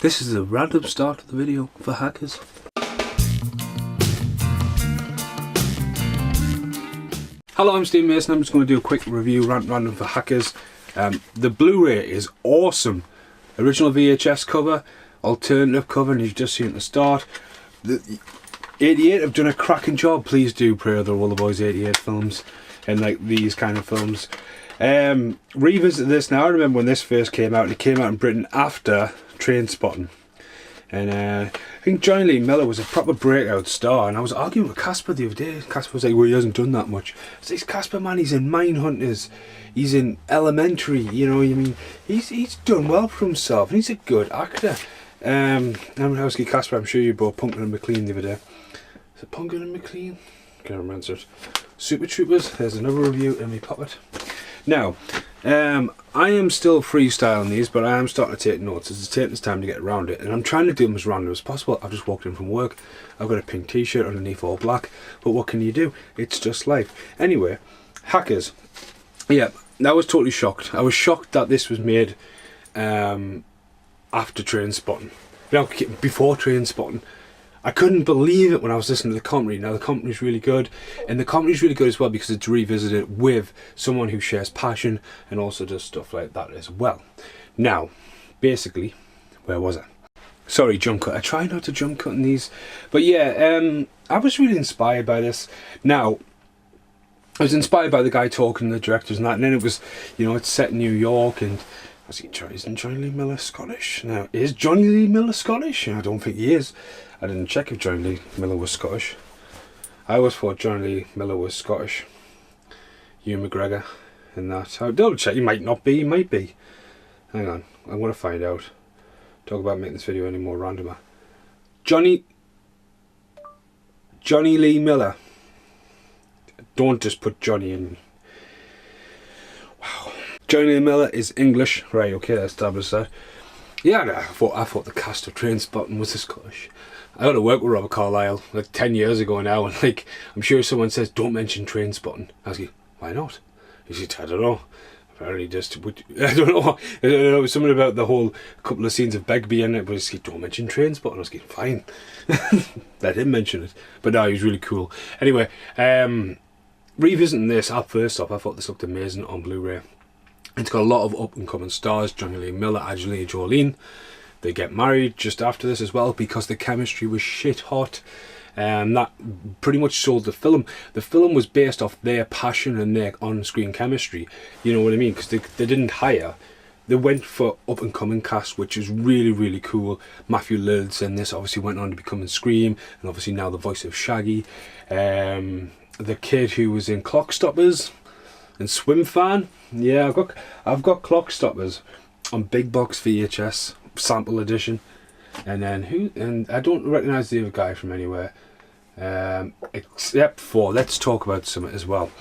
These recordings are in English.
This is a random start of the video for hackers. Hello, I'm Steve Mason. I'm just going to do a quick review, random for hackers. The Blu-ray is awesome. Original VHS cover, alternative cover, and you've just seen at the start. The 88 have done a cracking job. Please do pray they're all the boys 88 films and like these kind of films. Revisit this now. I remember when this first came out, and it came out in Britain after Trainspotting. And I think Johnny Lee Miller was a proper breakout star, and I was arguing with Casper the other day. Casper was like, well, he hasn't done that much. I said, Casper, man, he's in Mindhunters, he's in Elementary, you know, I mean, he's done well for himself, and he's a good actor. Howski Casper, I'm sure you bought Punkin and McLean the other day. Is it Punkin and McLean? Can't remember it. Super Troopers, there's another review in my pocket. Now, I am still freestyling these, but I am starting to take notes. It's taking its time to get around it, and I'm trying to do them as random as possible. I've just walked in from work. I've got a pink t-shirt underneath all black, but what can you do? It's just life. Anyway, hackers. Yeah, I was totally shocked. I was shocked that this was made after Trainspotting. Now, before Trainspotting. I couldn't believe it when I was listening to the commentary. Now, the commentary's really good, and the commentary's really good as well because it's revisited with someone who shares passion and also does stuff like that as well. Now, basically, where was I? Sorry, jump cut. I try not to jump cut in these, but yeah, I was really inspired by this. Now, I was inspired by the guy talking to the directors and that, and then it was, you know, it's set in New York, and I was thinking, isn't Johnny Lee Miller Scottish? Now, is Johnny Lee Miller Scottish? I don't think he is. I didn't check if Johnny Lee Miller was Scottish. I always thought Johnny Lee Miller was Scottish. Ewan McGregor and that. I'll double check. He might not be. He might be. Hang on. I'm going to find out. Talk about making this video any more randomer. Johnny Lee Miller. Don't just put Johnny in. Wow. Johnny Lee Miller is English. Right, okay, let's establish that. Yeah, I thought the cast of Trainspotting was Scottish. I got to work with Robert Carlyle like 10 years ago now, and like I'm sure someone says don't mention Trainspotting. I was like, why not? He said, I don't know. Apparently just I don't know. It was something about the whole couple of scenes of Begbie in it, but he's like, don't mention Trainspotting. I was like, fine. Let him mention it. But no, he was really cool. Anyway, revisiting this, first off, I thought this looked amazing on Blu-ray. It's got a lot of up-and-coming stars, Johnny Lee Miller, Angelina Jolie. They get married just after this as well because the chemistry was shit hot. That pretty much sold the film. The film was based off their passion and their on-screen chemistry. You know what I mean? Because they didn't hire. They went for up-and-coming cast, which is really, really cool. Matthew Lillard's in this, obviously went on to become in Scream, and obviously now the voice of Shaggy. The kid who was in Clockstoppers and Swim Fan. Yeah, I've got Clockstoppers on big box VHS sample edition, and then I don't recognise the other guy from anywhere, except for let's talk about some as well.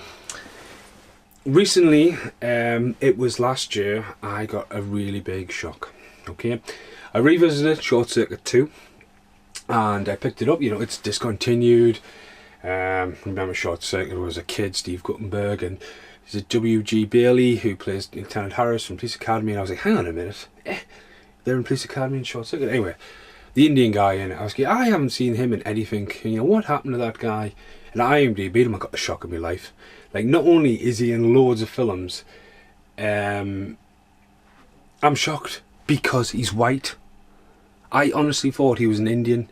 Recently, it was last year, I got a really big shock. Okay, I revisited Short Circuit 2, and I picked it up. You know, it's discontinued. Remember Short Circuit was a kid, Steve Guttenberg, and there's a W.G. Bailey who plays Lieutenant Harris from Police Academy, and I was like, hang on a minute, they're in Police Academy and Short Circuit. Anyway, the Indian guy in it, I was like, I haven't seen him in anything, you know, what happened to that guy? And I IMDb'd him, I got the shock of my life. Like, not only is he in loads of films, I'm shocked because he's white. I honestly thought he was an Indian.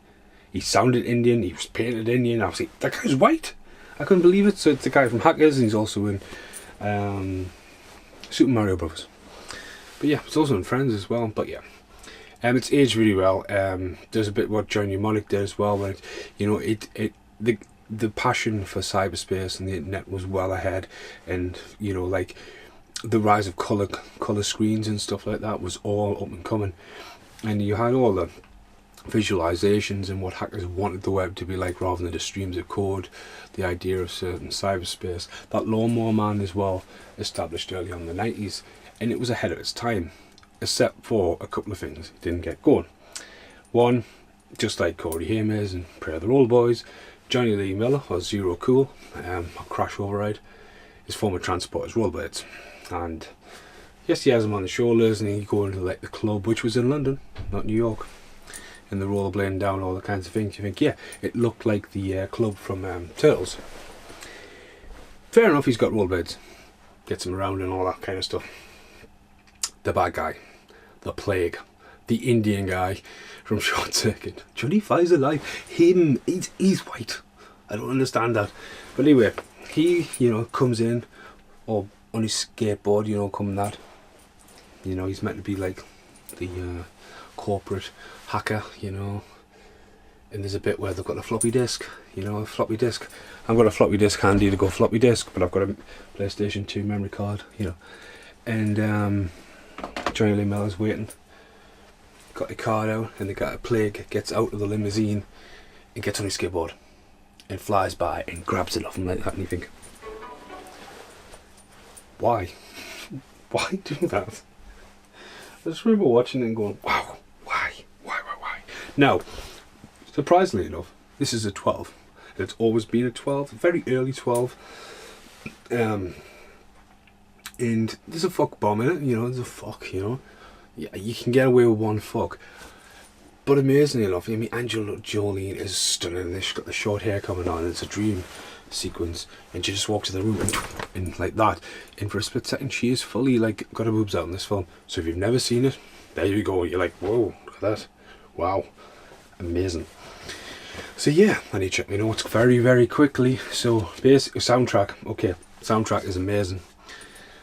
He sounded Indian, he was painted Indian. I was like, that guy's white. I couldn't believe it. So it's the guy from Hackers, and he's also in Super Mario Bros. But yeah, it's also in Friends as well. But yeah, it's aged really well. There's a bit what John Mnemonic did as well, when you know the passion for cyberspace and the internet was well ahead, and you know, like the rise of color screens and stuff like that was all up and coming, and you had all the visualizations and what hackers wanted the web to be like rather than the streams of code, the idea of certain cyberspace. That Lawnmower Man as well, established early on in the 90s, and it was ahead of its time, except for a couple of things it didn't get going. One, just like Corey Hames and Prayer the Roll Boys, Johnny Lee Miller, or Zero Cool, Crash Override, his former Transporters Rollerblades, and yes, he has him on the shoulders, and he go into like the club, which was in London, not New York. and the rollerblading down, all the kinds of things. You think, yeah, it looked like the club from Turtles. Fair enough, he's got rollerblades, gets him around and all that kind of stuff. The bad guy, the plague, the Indian guy from Short Circuit. Johnny Five's alive. Him, he's white. I don't understand that. But anyway, he, you know, comes in, or on his skateboard, you know, coming that. You know, he's meant to be like the corporate hacker, you know. And there's a bit where they've got a floppy disk, you know, a floppy disk. I've got a floppy disk handy to go floppy disk, but I've got a PlayStation 2 memory card, you know. And Johnny Lee Miller's waiting. Got a card out, and the guy, Plague, gets out of the limousine and gets on his skateboard and flies by and grabs it off him like that, and you think, why? Why do that? I just remember watching it and going, wow, why? Now, surprisingly enough, this is a 12. It's always been a 12, very early 12. And there's a fuck bomb in it, you know, there's a fuck, you know. Yeah, you can get away with one fuck. But amazingly enough, I mean, Angela Jolene is stunning. She's got the short hair coming on, and it's a dream sequence, and she just walks in the room and like that, and for a split second she is fully like got her boobs out in this film. So if you've never seen it, there you go, you're like, whoa, look at that, wow, amazing. So yeah, I need to check my notes very, very quickly. So basic soundtrack, okay, soundtrack is amazing.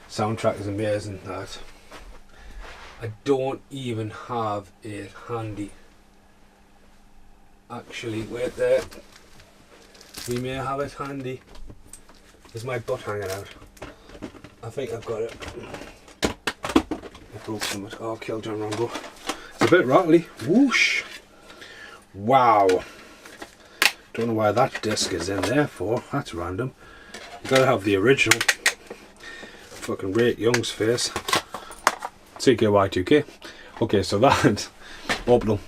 Soundtrack is amazing. That I don't even have it handy. Actually, wait there. We may have it handy. There's my butt hanging out. I think I've got it. I broke some of it. Oh, kill John Rambo. It's a bit rattly. Whoosh. Wow. Don't know why that disc is in there for. That's random. You gotta have the original. Fucking Ray Young's face. CKY2K. Okay, so that Orbital.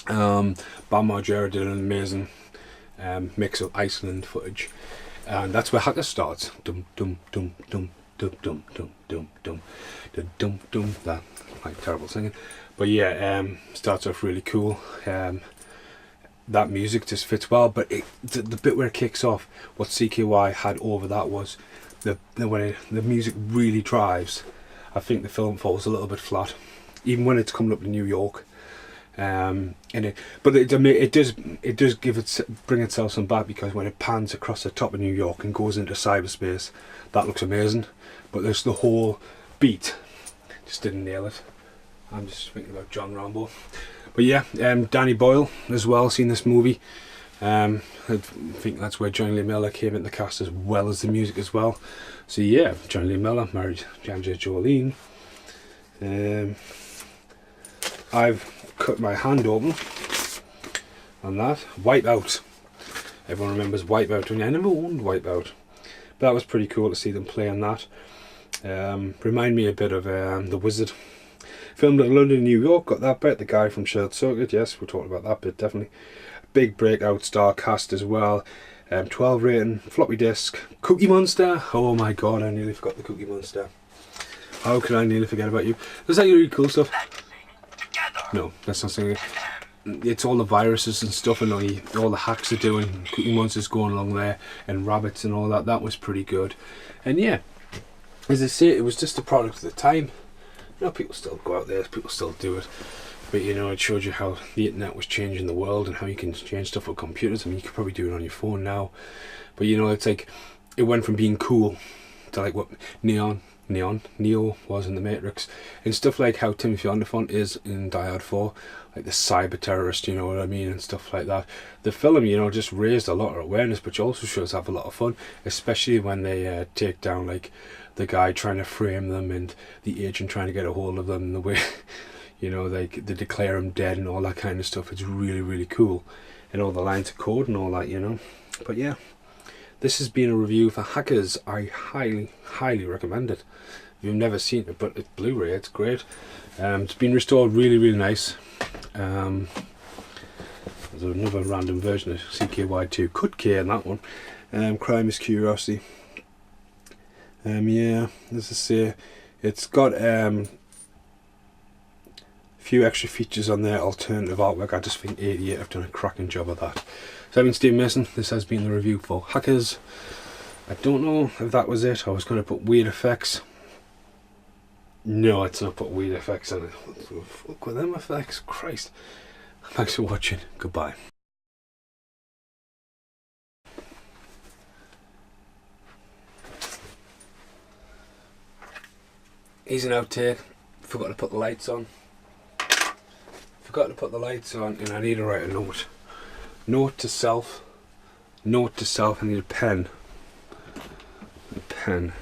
Bam Margera did an amazing mix of Iceland footage, and that's where Hacker starts. Dum dum dum dum dum dum dum dum dum dum dum dum. That, like, terrible singing, but yeah, starts off really cool. That music just fits well, but the bit where it kicks off, what CKY had over that was when the music really drives. I think the film falls a little bit flat, even when it's coming up to New York. But it does bring itself some back, because when it pans across the top of New York and goes into cyberspace, that looks amazing. But there's the whole beat just didn't nail it. I'm just thinking about John Rambo. But yeah, Danny Boyle as well, seen this movie. I think that's where Johnny Lee Miller came in the cast, as well as the music as well. So yeah, Johnny Lee Miller married Angela Jolene. I've cut my hand open on that. Wipeout. Everyone remembers Wipeout. I never owned Wipeout, but that was pretty cool to see them play on that. Remind me a bit of The Wizard. Filmed in London, New York. Got that bit. The guy from Short Circuit. Yes, we're talking about that bit, definitely. Big breakout star cast as well. 12 rating, floppy disk, Cookie Monster. Oh my god, I nearly forgot the Cookie Monster. How could I nearly forget about you? There's like really cool stuff. No, that's not saying it. It's all the viruses and stuff, and all the hacks are doing. Cookie Monster's going along there, and rabbits and all that. That was pretty good. And yeah, as I say, it was just a product of the time. You know, people still go out there, people still do it. But you know, it showed you how the internet was changing the world, and how you can change stuff with computers. I mean, you could probably do it on your phone now. But you know, it's like, it went from being cool to like what Neo was in The Matrix, and stuff like how Timothy Olyphant is in Die Hard 4, like the cyber terrorist, you know what I mean, and stuff like that. The film, you know, just raised a lot of awareness, but you also shows have a lot of fun, especially when they take down like the guy trying to frame them, and the agent trying to get a hold of them, and the way you know, they declare him dead and all that kind of stuff. It's really, really cool, and all the lines of code and all that, you know. But yeah, this has been a review for Hackers. I highly, highly recommend it. If you've never seen it, but it's Blu-ray, it's great. It's been restored really, really nice. There's another random version of CKY2. Cut K in that one. Crime is Curiosity. Yeah, as I say, it's got few extra features on there, alternative artwork. I just think 88 have done a cracking job of that. So I've been Steve Mason. This has been the review for Hackers. I don't know if that was it. I was going to put weird effects. No, it's not put weird effects on it. Fuck with them effects, Christ. Thanks for watching. Goodbye. Here's an outtake. Forgot to put the lights on. Forgot to put the lights on, and I need to write a note. Note to self. Note to self. I need a pen. A pen.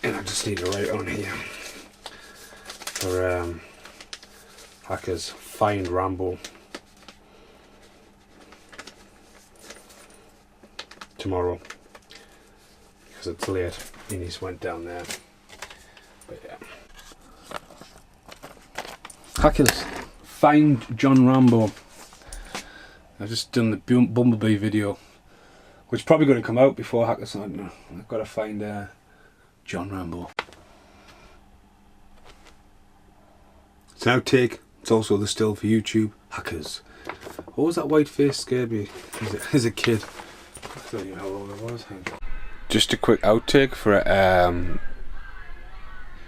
And I just need to write on here. For Hackers, find Rambo. Tomorrow. Because it's late. He just went down there. But yeah. Hackers, find John Rambo. I've just done the Bumblebee video, which is probably going to come out before Hackers. I don't know. I've got to find John Rambo. It's an outtake. It's also the still for YouTube. Hackers. What was that white face scared me as a kid? I don't even know how old I was. Just a quick outtake for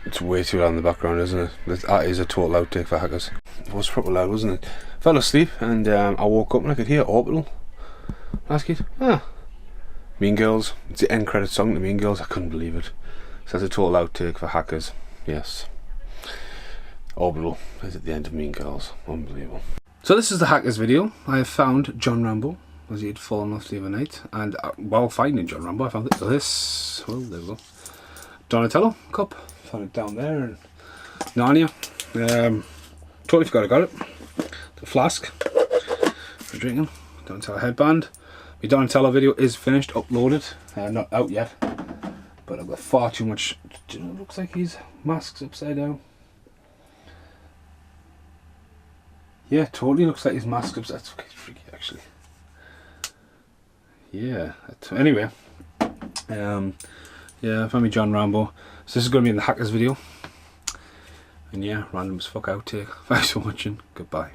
it's way too loud in the background, isn't it? That is a total outtake for Hackers. It was proper loud, wasn't it? I fell asleep and I woke up and I could hear Orbital. Last kid, Mean Girls. It's the end credit song to Mean Girls. I couldn't believe it. So that's a total outtake for Hackers. Yes. Orbital is at the end of Mean Girls. Unbelievable. So this is the Hackers video. I have found John Rambo, as he had fallen off the other night. And while finding John Rambo, I found this. Well, there we go. Donatello cup. Found it down there. And Narnia. Totally forgot I got it. The flask for drinking. Donatello headband. My Donatello video is finished, uploaded. Not out yet. But I've got far too much. Do you know, it looks like his mask's upside down. Yeah, totally looks like his mask's upside down. That's okay, freaky actually. Yeah. Anyway. Yeah, I found me John Rambo. So this is going to be in the Hackers video. And yeah, random as fuck outtake. Thanks for watching. Goodbye.